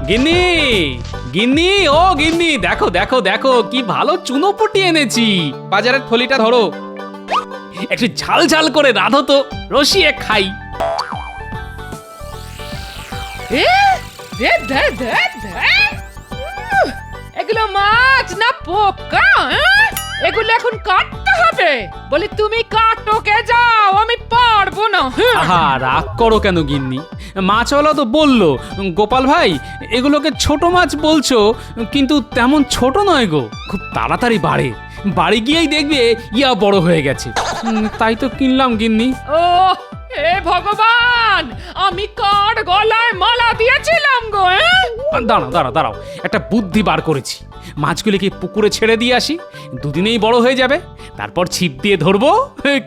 গিন্নি, গিন্নি, ও গিন্নি, দেখো দেখো দেখো কি ভালো চুনোপুটি এনেছি। বাজারের থলিটা ধরো, একটু ঝাল ঝাল করে রাঁধো তো, রসিয়ে খাই। এগুলো মাছ না পোকা? এগুলো এখন কাটতে হবে। বলি তুমি কাটো, কে যাও, আমি পারবো না। আহা, রাগ করো কেন গিন্নি? মাছওয়ালা তো বললো, গোপাল ভাই এগুলোকে ছোট মাছ বলছো, কিন্তু তেমন ছোট নয় গো, খুব তাড়াতাড়ি বাড়ে। বাড়ি গিয়েই দেখবে ইয়া বড় হয়ে গেছে। তাই তো কিনলাম গিন্নি। ও হে ভগবান, আমি কার গলায় মালা দিয়েছিলাম গো? দাঁড়াও দাঁড়াও দাঁড়াও, একটা বুদ্ধি বার করেছি। মাছগুলিকে পুকুরে ছেড়ে দিয়ে আসি, দুদিনেই বড় হয়ে যাবে, তারপর ছিপ দিয়ে ধরবো।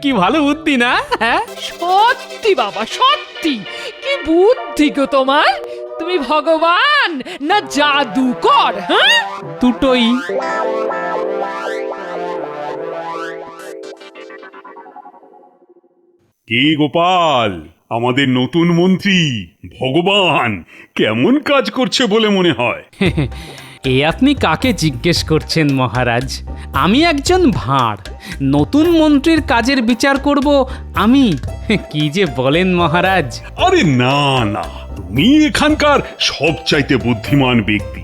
কি ভালো বুদ্ধি না? হ্যাঁ, সত্যি বাবা, সত্যি কি বুদ্ধি গো তোমার। তুমি ভগবান না জাদুকর? হ্যাঁ, দুটোই। কে গোপাল, আমাদের নতুন মন্ত্রী ভগবান কেমন কাজ করছে বলে মনে হয়? এ আপনি কাকে জিজ্ঞেস করছেন মহারাজ? আমি একজন ভাঁড়, নতুন মন্ত্রীর কাজের বিচার করব আমি? কি যে বলেন মহারাজ! আরে না না, তুমি এখানকার সবচাইতে বুদ্ধিমান ব্যক্তি।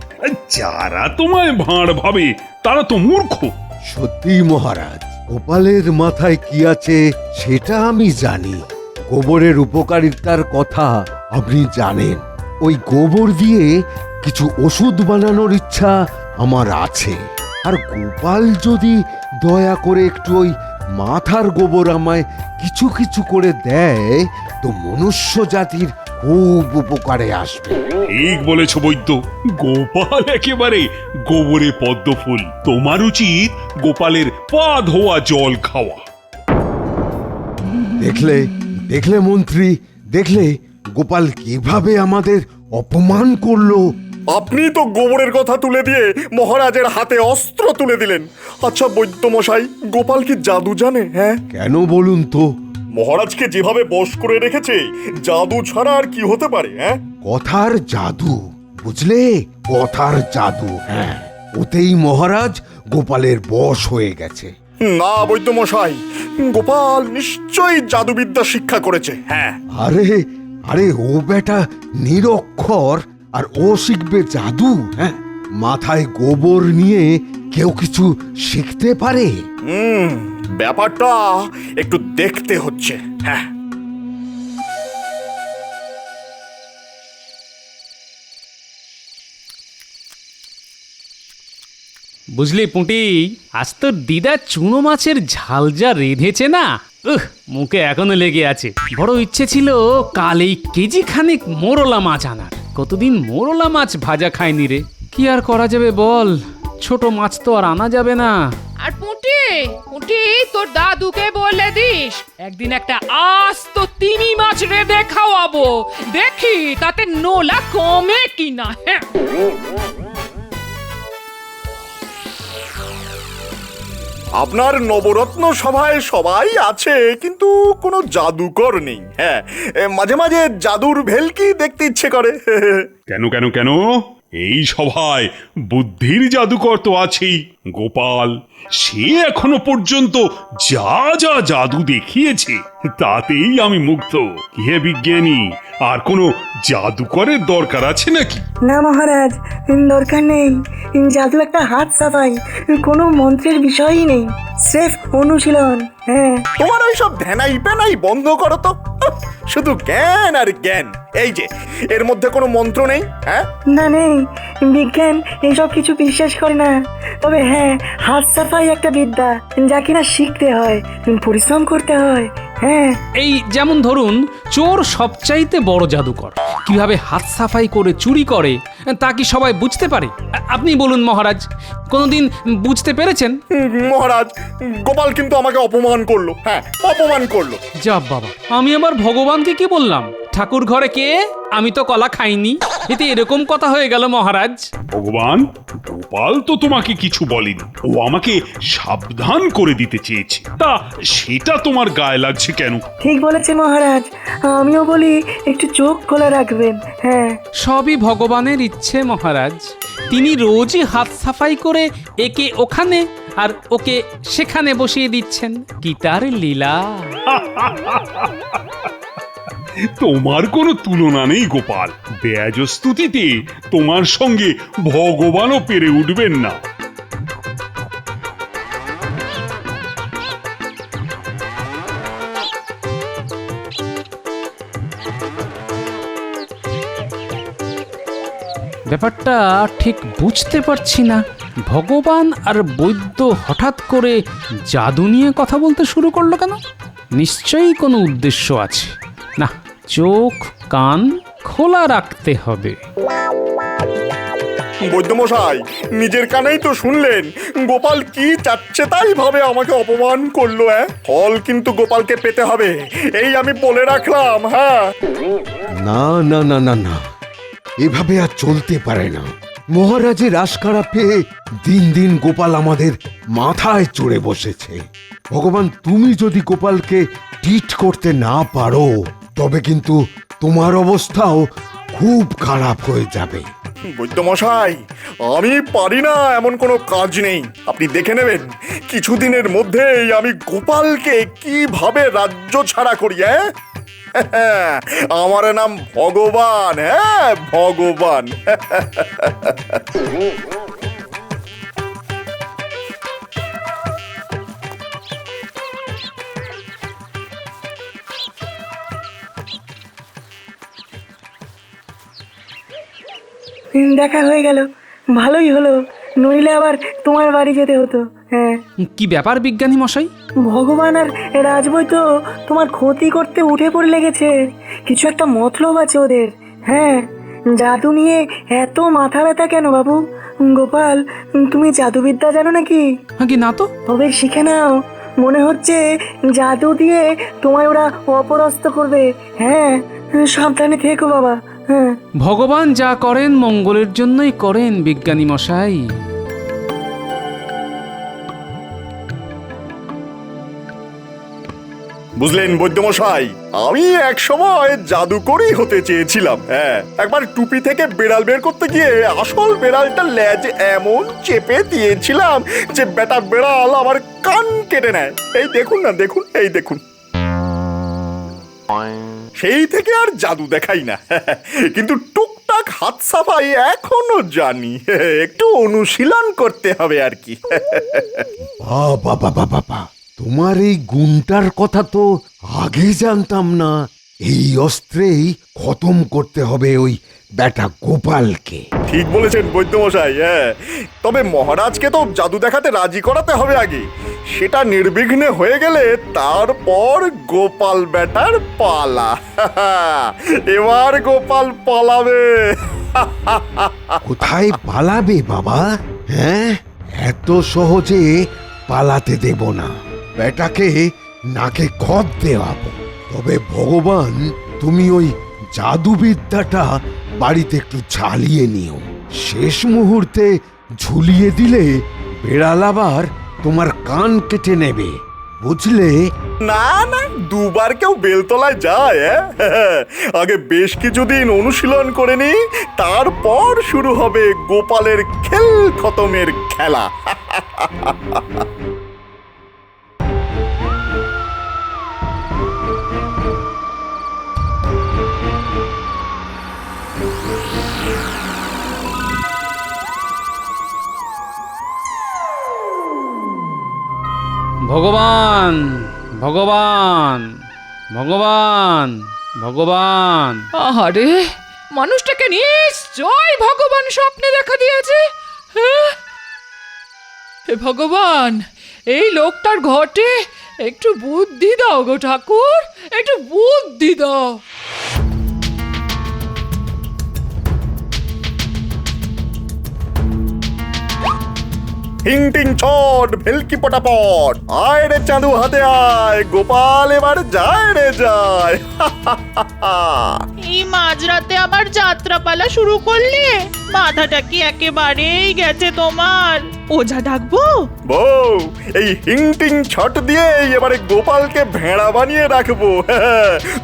যারা তোমায় ভাঁড় ভাবে তারা তো মূর্খ। সত্যি মহারাজ, গোপালের মাথায় কি আছে সেটা আমি জানি। গোবরের উপকারিতার কথা আপনি জানেন। ওই গোবর দিয়ে কিছু ওষুধ বানানোর ইচ্ছা আমার আছে। আর গোপাল যদি দয়া করে একটু ওই মাথার গোবর আমায় কিছু কিছু করে দেয়, তো মনুষ্য জাতির খুব উপকারে আসবে। ঠিক বলেছ বৈদ্য, গোপাল একেবারে গোবরে পদ্ম ফুল। তোমার উচিত গোপালের পা ধোয়া জল খাওয়া। দেখলে দেখলে মন্ত্রী, দেখলে গোপাল কিভাবে আমাদের অপমান করলো। আপনি তো গোবরের কথা তুলে দিয়ে মহারাজের হাতে অস্ত্র তুলে দিলেন। আচ্ছা বৈদ্য মশাই, গোপাল কি জাদু জানে? হ্যাঁ, কেন বলুন তো? মহারাজকে যেভাবে বশ করে রেখেছে, জাদু ছাড়া আর কি হতে পারে? হ্যাঁ, কথার জাদু, বুঝলে? কথার জাদু। হ্যাঁ, ওতেই মহারাজ গোপালের বশ হয়ে গেছে। না বৈদ্য মশাই, গোপাল নিশ্চয়ই জাদুবিদ্যা শিক্ষা করেছে। হ্যাঁ, আরে আরে, ও বেটা নিরক্ষর, আর ও শিখবে জাদু? হ্যাঁ, মাথায় গোবর নিয়ে কেউ কিছু শিখতে পারে? ব্যাপারটা একটু দেখতে হচ্ছে। হ্যাঁ, বুঝলি পুঁটি, আজ তোর দিদা চুনো মাছের ঝাল যা রেঁধেছে না, মুখে এখনো লেগে আছে। বড় ইচ্ছে ছিল কাল এই কেজি খানেক মোরলা মাছ আনার। কতদিন মোরলা মাছ ভাজা খায়নি রে। কি আর করা যাবে বল, ছোট মাছ তো আর আনা যাবে না। আর পুঁটি, পুঁটি তোর দাদুকে বলে দিস একদিন একটা আস্ত তিমি মাছ রেঁধে খাওয়াবো, দেখি তাতে নোলা কমে কিনা। হ্যাঁ, আপনার নবরত্ন সভায় সবাই আছে, কিন্তু কোনো জাদুকর নেই। হ্যাঁ, মাঝে মাঝে জাদুর ভেলকি দেখতে ইচ্ছে করে। কেন কেন কেন, এই সভায় বুদ্ধির জাদুকর তো আছেই, গোপাল। সে এখনো পর্যন্ত যা যা জাদু দেখিয়েছে তাতেই আমি মুগ্ধ। কি হে বিজ্ঞানী, আর কোনো জাদুকরের দরকার আছে নাকি? না মহারাজ, দরকার নেই। জাদু একটা হাত সাফাই, কোনো মন্ত্রের বিষয়ই নেই, স্রেফ অনুশীলন। হ্যাঁ, তোমার ওই সব ধ্যানাই প্যানাই বন্ধ করো তো। শুধু জ্ঞান আর জ্ঞান। এই যে, এর মধ্যে কোনো মন্ত্র নেই। হ্যাঁ, না নেই, বিজ্ঞান এসব কিছু বিশ্বাস করে না। তবে হ্যাঁ, হাত সাফাই একটা বিদ্যা, যা কিনা শিখতে হয়, পরিশ্রম করতে হয়। হ্যাঁ, এই যেমন ধরুন, চোর সবচাইতে বড় জাদুকর। কিভাবে হাত সাফাই করে চুরি করে তা কি সবাই বুঝতে পারে? আপনি বলুন মহারাজ, কোনোদিন বুঝতে পেরেছেন? মহারাজ, গোপাল কিন্তু আমাকে অপমান করলো। হ্যাঁ, অপমান করলো। যা বাবা, আমি আবার ভগবানকে কি বললাম? ঠাকুর ঘরে কে? আমি তো কলা খাইনি। এতে এরকম কথা হয়ে গেল মহারাজ। ভগবান, গোপাল তো তোমাকে কিছু বলেনি, ও আমাকে সাবধান করে দিতে চেয়েছে, তা সেটা তোমার গায়ে লাগছে কেন? ঠিক বলেছে মহারাজ, আমিও বলি একটু চোখ খোলা রাখবেন। হ্যাঁ, সবই ভগবানের ইচ্ছে মহারাজ। তিনি রোজই হাত সাফাই করে একে ওখানে আর ওকে সেখানে বসিয়ে দিচ্ছেন। কি তার লীলা! তোমার কোনো তুলনা নেই গোপাল। বেয়াজস্তুতিতে তোমার সঙ্গে ভগবানও পেরে উঠবেন না। ব্যাপারটা ঠিক বুঝতে পারছি না। ভগবান আর বৈদ্য হঠাৎ করে জাদু নিয়ে কথা বলতে শুরু করলো কেন? নিশ্চয়ই কোনো উদ্দেশ্য আছে। না, চোখ কান খোলা রাখতে হবে। বৈদ্যমশাই, নিজের কানেই তো শুনলেন গোপাল কি চাচ্ছে তাই ভাবে আমাকে অপমান করলো। ফল কিন্তু গোপালকে পেতে হবে, এই আমি বলে রাখলাম। হ্যাঁ, না না না না না, এভাবে আর চলতে পারে না। মহারাজের আশকারা পেয়ে দিন দিন গোপাল আমাদের মাথায় চড়ে বসেছে। ভগবান, তুমি যদি গোপালকে ট্রিট করতে না পারো তবে কিন্তু তোমার অবস্থাও খুব খারাপ হয়ে যাবে। বৈদ্যমশাই, আমি পারি না এমন কোনো কাজ নেই। আপনি দেখে নেবেন কিছুদিনের মধ্যেই আমি গোপালকে কিভাবে রাজ্য ছাড়া করি। আমার নাম ভগবান। হ্যাঁ, ভগবান। দেখা হয়ে গেল, ভালোই হলো, নইলে আবার তোমার বাড়ি যেতে হতো। হ্যাঁ, কি ব্যাপার বিজ্ঞানী মশাই? ভগবান আর রাজবৈ তো তোমার ক্ষতি করতে উঠে পড়ে লেগেছে। কিছু একটা মতলব আছে ওদের। হ্যাঁ, জাদু নিয়ে এত মাথা ব্যথা কেন বাবু? গোপাল, তুমি জাদুবিদ্যা জানো নাকি? কি না তো। তবে শিখে নাও, মনে হচ্ছে জাদু দিয়ে তোমায় ওরা অপদস্থ করবে। হ্যাঁ, সাবধানে থেকো বাবা। হ্যাঁ, ভগবান যা করেন মঙ্গলের জন্যই করেন বিজ্ঞানী মশাই। বুঝলেন বৈদ্যমশাই, আমি এক সময় জাদুকরই হতে চেয়েছিলাম। হ্যাঁ, একবার টুপি থেকে বেড়াল বের করতে গিয়ে আসল বেড়ালটা লেজ এমন চেপে দিয়েছিলাম যে বেটা বেড়াল আমার কান কেটে নেয়। এই দেখুন না, দেখুন, এই দেখুন। সেই থেকে আর জাদু দেখাই না, কিন্তু টুকটাক হাত সাফাই এখনো জানি। একটু অনুশীলন করতে হবে আর কি। বাবা বাবা বাবা, তোমার এই গুণটার কথা তো আগে জানতাম না। এই অস্ত্রেই খতম করতে হবে ওই বেটা গোপালকে। ঠিক বলেছেন বৈদ্যমশাই। হ্যাঁ, তবে মহারাজকে তো জাদু দেখাতে রাজি করাতে হবে আগে। সেটা নির্বিঘ্নে হয়ে গেলে তারপর গোপাল বেটার পালা। এবার গোপাল পালাবে। কোথায় পালাবে বাবা? হ্যাঁ, এত সহজে পালাতে দেব না। বেটাকে নাকে খত দেওয়াবো। তবে ভগবান, তুমি ওই জাদুবিদ্যাটা বাড়িতে একটু ঝালিয়ে নিও। শেষ মুহূর্তে ঝুলিয়ে দিলে বেড়াল আবার তোমার কান কেটে নেবে, বুঝলে? না না, দুবার কেউ বেলতলায় যায়? আগে বেশ কিছুদিন অনুশীলন করে নি, তারপর শুরু হবে গোপালের খেল খতমের খেলা। ভগবান ভগবান ভগবান ভগবান। আহারে, মানুষটাকে নিশ্চয় ভগবান স্বপ্নে দেখা দিয়েছে। হ্যাঁ? হে ভগবান, এই লোকটার ঘটে একটু বুদ্ধি দাও গো ঠাকুর, একটু বুদ্ধি দাও। হিং টিং ছট ভেলকি পটাপট, আয় রে চাঁদু হাতে আয়, গোপাল এবার যায় রে যায়। এই মাঝরাতে আবার যাত্রাপালা শুরু করলে? মাথাটা কি একেবারেই গেছে তোমার? ওঝা ডাকবো? বউ, এই হিং টিং ছট দিয়ে এবারে গোপালকে ভেড়া বানিয়ে রাখবো।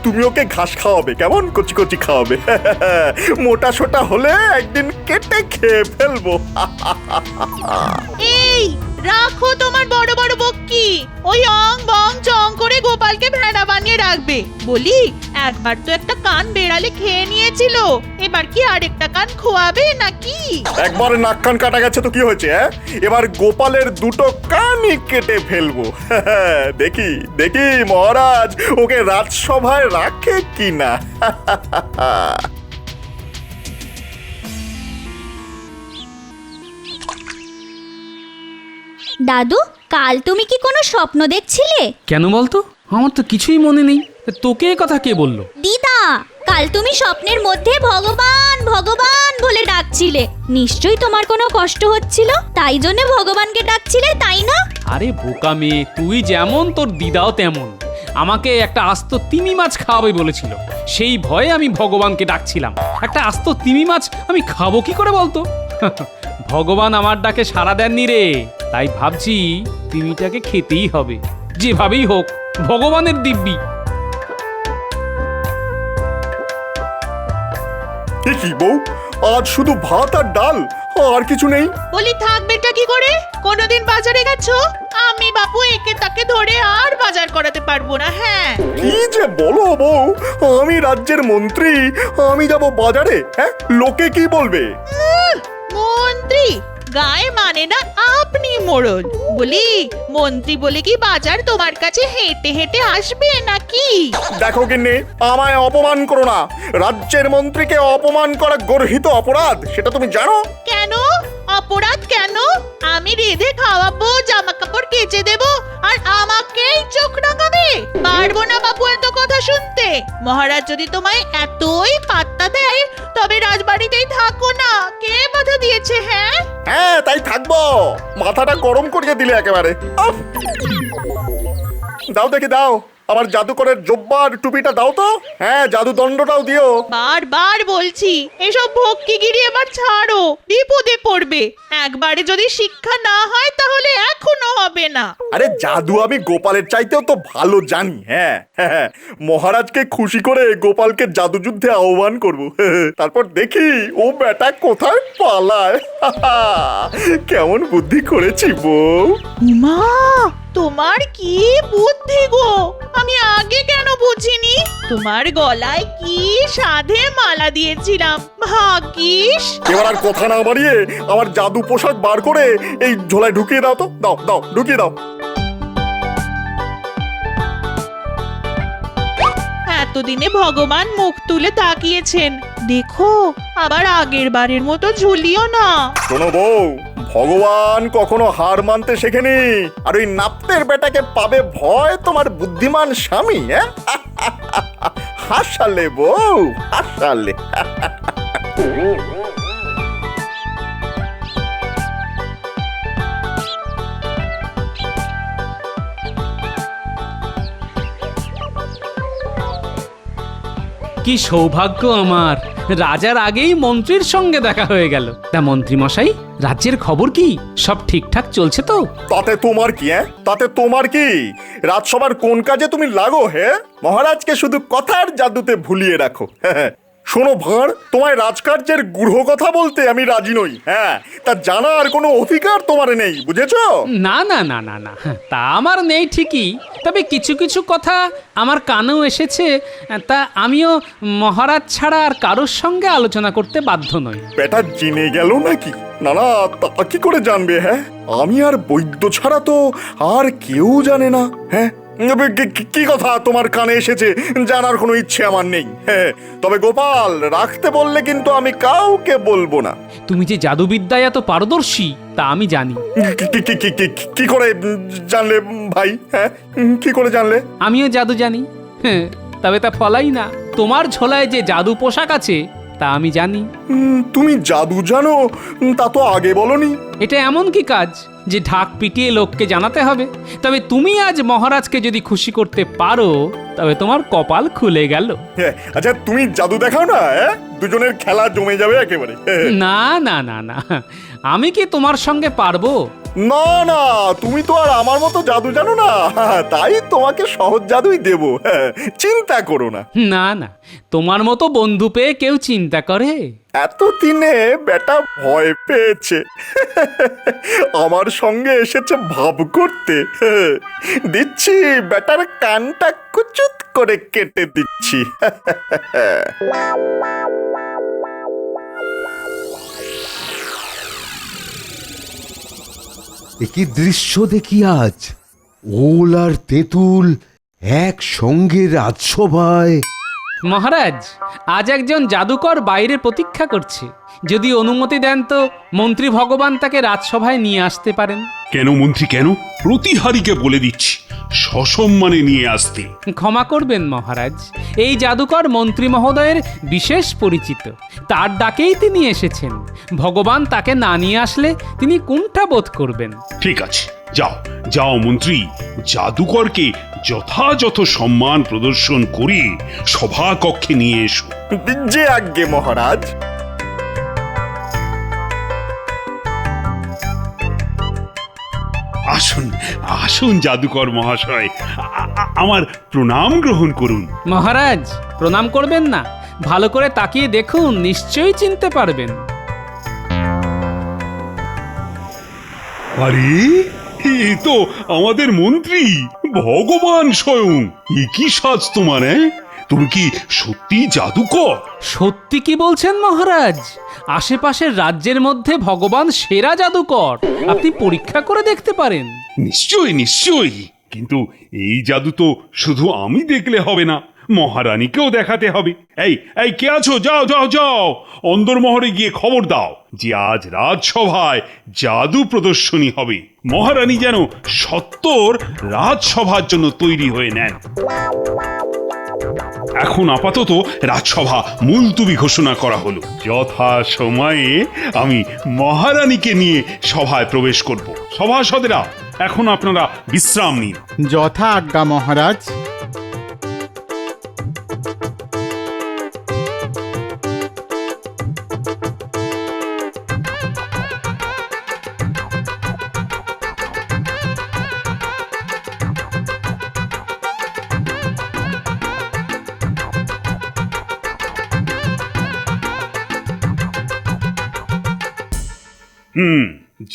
তুমি ওকে ঘাস খাওয়াবে, কেমন কচি কচি খাওয়াবে। মোটা সোটা হলে একদিন কেটে খেয়ে ফেলবো। এই রাখো তোমার বড় বড় বক্কি, ওই অং বং চং করে গোপালকে ভেড়া বানিয়ে রাখবে। বলি, একবার তো একটা কান বেড়ালে খেয়ে নিয়েছিল, এবার কি আরেকটা কান খোয়াবে নাকি? একবার নাক কান কাটা গেছে তো কি হয়েছে? এবার গোপালের দুটো কানই কেটে ফেলবো। দেখি দেখি মহারাজ ওকে রাজসভায় রাখে কিনা। দাদু, কাল তুমি কি কোনো স্বপ্ন দেখছিলে? কেন বলতো? আমার তো কিছুই মনে নেই। তোকে এ কথা কে বললো? দিদা, কাল তুমি স্বপ্নের মধ্যে ভগবান ভগবান বলে ডাকছিলে। নিশ্চয়ই তোমার কোনো কষ্ট হচ্ছিল, তাই জন্য ভগবানকে ডাকছিলে, তাই না? আরে বোকা মেয়ে, তুই যেমন তোর দিদাও তেমন। আমাকে একটা আস্ত তিমি মাছ খাওয়াবে বলেছিল, সেই ভয়ে আমি ভগবানকে ডাকছিলাম। একটা আস্ত তিমি মাছ আমি খাবো কি করে বলতো? ভগবান আমার ডাকে সাড়া দেননি রে, তাই ভাবছি তিমিটাকে খেতেই হবে, যেভাবেই হোক। ভগবানের দিব্যি। কি বউ, আজ শুধু ভাত আর ডাল, আর কিছু নেই? বলি থাকবেটা কি করে? কোনোদিন বাজারে গেছো? আমি বাপু একে তাকে ধরে আর বাজার করাতে পারবো না। হ্যাঁ, কি যে বলো বউ, আমি রাজ্যের মন্ত্রী, আমি যাব বাজারে? হ্যাঁ, লোকে কি বলবে? মন্ত্রী গায়ে মানে না, আপনি মোড়ল। বলি, মন্ত্রী বলে কি বাজার তোমার কাছে হেঁটে হেঁটে আসবে নাকি? দেখো গিন্নি, আমায় অপমান করো না। রাজ্যের মন্ত্রীকে অপমান করা গর্হিত অপরাধ, সেটা তুমি জানো? কেন অপরাধ? কেন? আমি রেঁধে খাওয়াবো, জামা কাপড় কেচে দেবো, আর আমাকেই চোখ রাঙাবে? পারবো না বাপু এত কথা শুনতে। মহারাজ যদি তোমায় এতই পাত্তা দেয়, তবে রাজবাড়িতেই থাকো না। কে বাধা দিয়েছে? হ্যাঁ হ্যাঁ, তাই থাকবো। মাথাটা গরম করিয়ে দিলে একেবারে। আফ! দাও দেখি, দাও আমার জাদুকরের জব্বার টুপিটা দাও তো। হ্যাঁ, জাদু দণ্ডটাও দিও। বারবার বলছি, এসব ভক্তিগিরি এবার ছাড়ো, বিপদে পড়বে। একবারে যদি শিক্ষা না হয় তাহলে এখনো হবে না। আরে জাদু আমি গোপালের চাইতেও তো ভালো জানি। হ্যাঁ হ্যাঁ, মহারাজকে খুশি করে গোপালকে জাদু যুদ্ধে আহ্বান করব। তারপর দেখি ও বেটা কোথায় পালায়। কেমন বুদ্ধি করেছি বউ। মা, তোমার কি বুদ্ধি গো! আমি আগে কেন বুঝিনি? তোমার গলায় কি সাধে মালা দিয়েছিলাম, ভাগ্যিস। এবার আর কথা না বাড়িয়ে আমার জাদু পোশাক বার করে এই ঝোলায় ঢুকিয়ে দাও তো। দাও দাও, ঢুকিয়ে দাও। এতদিনে ভগবান মুখ তুলে তাকিয়েছেন, দেখো আবার আগের বারের মতো ঝুলিও না। শোনো বউ, ভগবান কখনো হার মানতে শেখেনি। আর ওই নাপ্তের বেটাকে পাবে ভয় তোমার বুদ্ধিমান স্বামী। হ্যাঁ, হাসালে বউ, হাসালে। কি সৌভাগ্য আমার, রাজার আগেই মন্ত্রীর সঙ্গে দেখা হয়ে গেল। তা মন্ত্রী মশাই, রাজ্যের খবর কি? সব ঠিকঠাক চলছে তো? তাতে তোমার কি? হ্যাঁ, তাতে তোমার কি? রাজসভার কোন কাজে তুমি লাগো? হে, মহারাজকে শুধু কথার জাদুতে ভুলিয়ে রাখো। শোনো ভাঁড়, তোমায় রাজকার্যের গূঢ় কথা বলতে আমি রাজি নই। হ্যাঁ, তা জানার কোনো অধিকার তোমার নেই, বুঝেছো? না না না না না, তা আমার নেই ঠিকই, তবে কিছু কিছু কথা আমার কানেও এসেছে, তা আমিও মহারাজ ছাড়া আর কারোর সঙ্গে আলোচনা করতে বাধ্য নই। বেটা জেনে গেল নাকি? না না, তা কি করে জানবে? হ্যাঁ, আমি আর বৈদ্য ছাড়া তো আর কেউ জানে না। হ্যাঁ, কি কথা তোমার কানে এসেছে জানার কোনো ইচ্ছে আমার নেই। হ্যাঁ, তবে গোপাল রাখতে বললে কিন্তু আমি কাউকে বলবো না। তুমি যে জাদুবিদ্যায় এত পারদর্শী তা আমি জানি। কি করে জানলে ভাই? হ্যাঁ, কি করে জানলে? আমিও জাদু জানি। হ্যাঁ, তবে তা ফলাই না। তোমার ঝোলায় যে জাদু পোশাক আছে তা আমি জানি। তুমি জাদু জানো, তা তো আগে বলনি। এটা এমন কি কাজ যে ঢাক পিটিয়ে লোককে জানাতে হবে। তবে তুমি আজ মহারাজকে যদি খুশি করতে পারো তবে তোমার কপাল খুলে গেল। হ্যাঁ, আচ্ছা তুমি জাদু দেখাও না, দুজনের খেলা জমে যাবে একেবারে। না না না না, আমি কি তোমার সঙ্গে পারবো? না না, তুমি তো আর আমার মতো জাদু জানো না, তাই তোমাকে সহজ জাদুই দেব, চিন্তা করো না। না না, তোমার মতো বন্ধু পেয়ে কেউ চিন্তা করে? এতদিনে বেটা ভয় পেয়েছে, আমার সঙ্গে এসেছে ভাব করতে। দিচ্ছি, বেটার কানটা কুচুত করে কেটে দিচ্ছি। একই দৃশ্য দেখি আজ, ওল আর তেঁতুল একসঙ্গে রাজসভায়। মহারাজ, আজ একজন জাদুকর বাইরে প্রতীক্ষা করছে। যদি অনুমতি দেন তো মন্ত্রী ভগবান তাকে রাজসভায় নিয়ে আসতে পারেন। কেন মন্ত্রী, কেন? প্রতিহারীকে বলে দিচ্ছি সসম্মানে নিয়ে আসতে। ক্ষমা করবেন মহারাজ, এই জাদুকর মন্ত্রী মহোদয়ের বিশেষ পরিচিত, তার ডাকেই তিনি এসেছেন। ভগবান তাকে না নিয়ে আসলে তিনি কুণ্ঠা বোধ করবেন। ঠিক আছে, যাও যাও মন্ত্রী, জাদুকরকে যথাযথ সম্মান প্রদর্শন করে সভা কক্ষে নিয়ে এসো। যে আজ্ঞে মহারাজ। আসুন আসুন জাদুকর মহাশয়, আমার প্রণাম গ্রহণ করুন। মহারাজ, প্রণাম করবেন না, ভালো করে তাকিয়ে দেখুন, নিশ্চয়ই চিনতে পারবেন। আরে, এ তো আমাদের মন্ত্রী ভগবান স্বয়ং। এ কি সাজ তোমার? তুমি কি সত্যি জাদুকর? সত্যি কি বলছেন মহারাজ? আশেপাশের রাজ্যের মধ্যে ভগবান সেরা জাদুকর, আপনি পরীক্ষা করে দেখতে পারেন। নিশ্চয়ই নিশ্চয়ই, কিন্তু এই জাদু তো শুধু আমি দেখলে হবে না, মহারানীকেও দেখাতে হবে। এই এই কে আছো, যাও যাও যাও, অন্দরমহলে গিয়ে খবর দাও যে আজ রাজসভায় জাদু প্রদর্শনী হবে। মহারানী যেন সত্তর রাজসভার জন্য তৈরি হয়ে নেন। এখন আপাতত রাজসভা মুলতুবি ঘোষণা করা হলো। যথা সময়ে আমি মহারানীকে নিয়ে সভায় প্রবেশ করব। সভাসদেরা, এখন আপনারা বিশ্রাম নিন। যথা আজ্ঞা মহারাজ।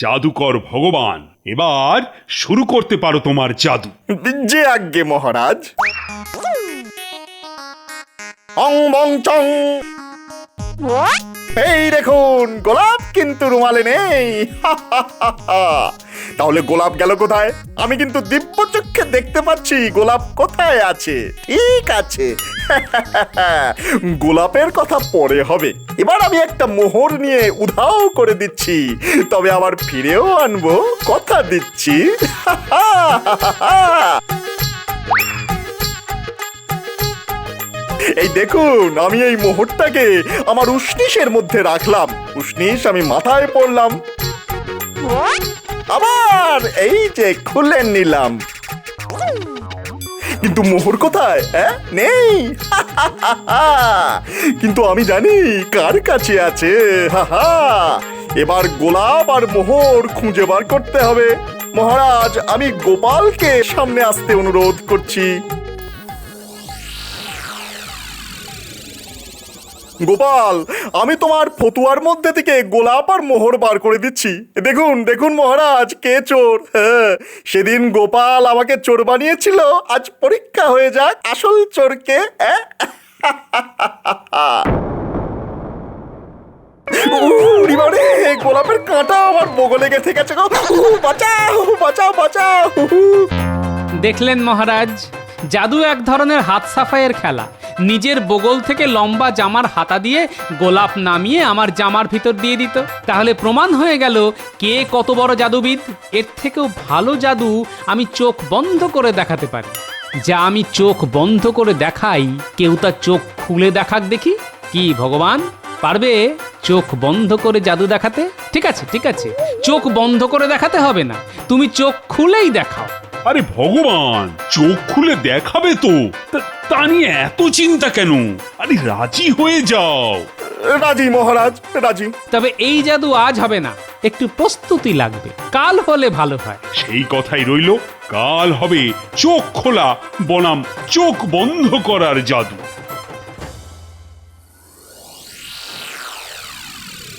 জাদুকর ভগবান, এবার শুরু করতে পারো তোমার জাদু। যে আজ্ঞে মহারাজ। অং বং চং। এই দেখুন, গোলাপ কিন্তু রুমালে নেই। তাহলে গোলাপ গেল কোথায়? আমি কিন্তু দিব্য চক্ষে দেখতে পাচ্ছি গোলাপ কোথায় আছে। ঠিক আছে, গোলাপের কথা পরে হবে। এবার আমি একটা মোহর নিয়ে উধাও করে দিচ্ছি, তবে আবার ফিরেও আনবো, কথা দিচ্ছি। এই দেখুন, আমি এই মোহরটাকে আমার উষ্ণিসের মধ্যে রাখলাম। উষ্ণিস আমি মাথায় পড়লাম, আবার এই যে খুলে নিলাম। কিন্তু মোহর কোথায়? নেই। কিন্তু আমি জানি কার কাছে আছে। এবার গোলাপ আর মোহর খুঁজে বার করতে হবে। মহারাজ, আমি গোপালকে সামনে আসতে অনুরোধ করছি। গোপাল, আমি তোমার ফতুয়ার মধ্যে থেকে গোলাপ আর মোহর বার করে দিচ্ছি। দেখুন দেখুন মহারাজ, কে চোর। সেদিন গোপাল আমাকে চোর বানিয়েছিল, আজ পরীক্ষা হয়ে যাক আসল চোরকে। গোলাপের কাঁটা আমার বগলে গেঁথে গেছে গো। বাঁচাও বাঁচাও বাঁচাও। দেখলেন মহারাজ, জাদু এক ধরনের হাত সাফাইয়ের খেলা। নিজের বগল থেকে লম্বা জামার হাতা দিয়ে গোলাপ নামিয়ে আমার জামার ভিতর দিয়ে দিত। তাহলে প্রমাণ হয়ে গেল কে কত বড় জাদুবিদ। এর থেকেও ভালো জাদু আমি চোখ বন্ধ করে দেখাতে পারি। যা আমি চোখ বন্ধ করে দেখাই, কেউ তার চোখ খুলে দেখাক দেখি। কি ভগবান, পারবে? চোখ বন্ধ করে জাদু দেখাতে? ঠিক আছে ঠিক আছে, চোখ বন্ধ করে দেখাতে হবে না, তুমি চোখ খুলেই দেখাও। আরে ভগবান, চোখ খুলে দেখাবে তো, তা নিয়ে এত চিন্তা কেন? আরে রাজি হয়ে যাও। রাজি মহারাজ, রাজি। তবে এই জাদু আজ হবে না, একটু প্রস্তুতি লাগবে, কাল হলে ভালো হয়। সেই কথাই রইল, কাল হবে চোখ খোলা বনাম চোখ বন্ধ করার জাদু।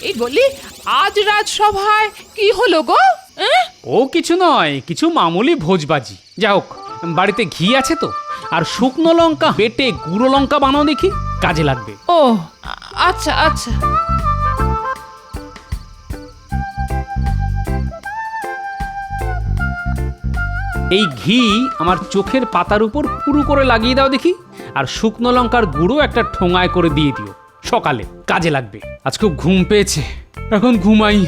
এই বলি, আজ রাজসভায় কি হলো গো? ও কিছু নয়, কিছু মামুলি ভোজবাজি। যা হোক, বাড়িতে ঘি আছে তো, আর শুকনো লঙ্কা বেটে গুঁড়ো লঙ্কা বানাও দেখি, কাজে লাগবে। ও আচ্ছা আচ্ছা। এই ঘি আমার চোখের পাতার উপর পুরু করে লাগিয়ে দাও দেখি, আর শুকনো লঙ্কার গুঁড়ো একটা ঠোঙায় করে দিয়ে দিও, সকালে কাজে লাগবে। আজ খুব ঘুম পেয়েছে, এখন ঘুমাই।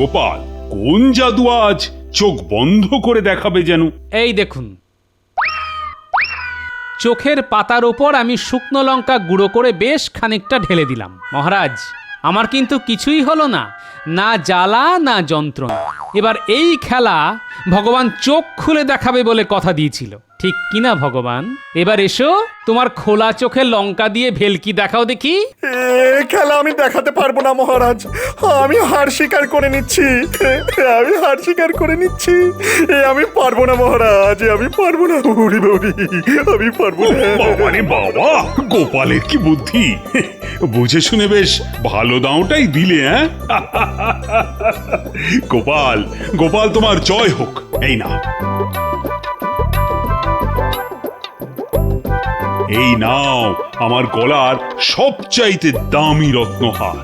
গোপাল, কোন জাদু আজ চোখ বন্ধ করে দেখাবে যেন? এই দেখুন, চোখের পাতার ওপর আমি শুকনো লঙ্কা গুঁড়ো করে বেশ খানিকটা ঢেলে দিলাম। মহারাজ, আমার কিন্তু কিছুই হলো না, না জ্বালা না যন্ত্রণা। এবার এই খেলা ভগবান চোখ খুলে দেখাবে বলে কথা দিয়েছিল, ঠিক কিনা ভগবান? এবার এসো, তোমার খোলা চোখে লঙ্কা দিয়ে ভেলকি দেখাও দেখি। এ খেলা আমি দেখাতে পারবো না মহারাজ, আমি হার স্বীকার করে নিচ্ছি, আমি হার স্বীকার করে নিচ্ছি। আমি পারবো না মহারাজ, আমি পারবো না। উরি বাউরি, আমি পারবো না। বাবারে বাবা, গোপালের কি বুদ্ধি! বুঝে শুনে বেশ ভালো দাওটাই দিলে। গোপাল, গোপাল তোমার জয় হোক। এই না, এই নাও আমার গলার সবচাইতে দামি রত্নহার।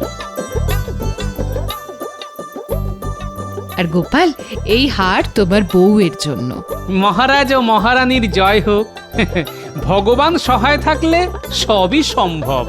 আর গোপাল, এই হার তোমার বউয়ের জন্য। মহারাজ ও মহারানীর জয় হোক। ভগবান সহায় থাকলে সবই সম্ভব।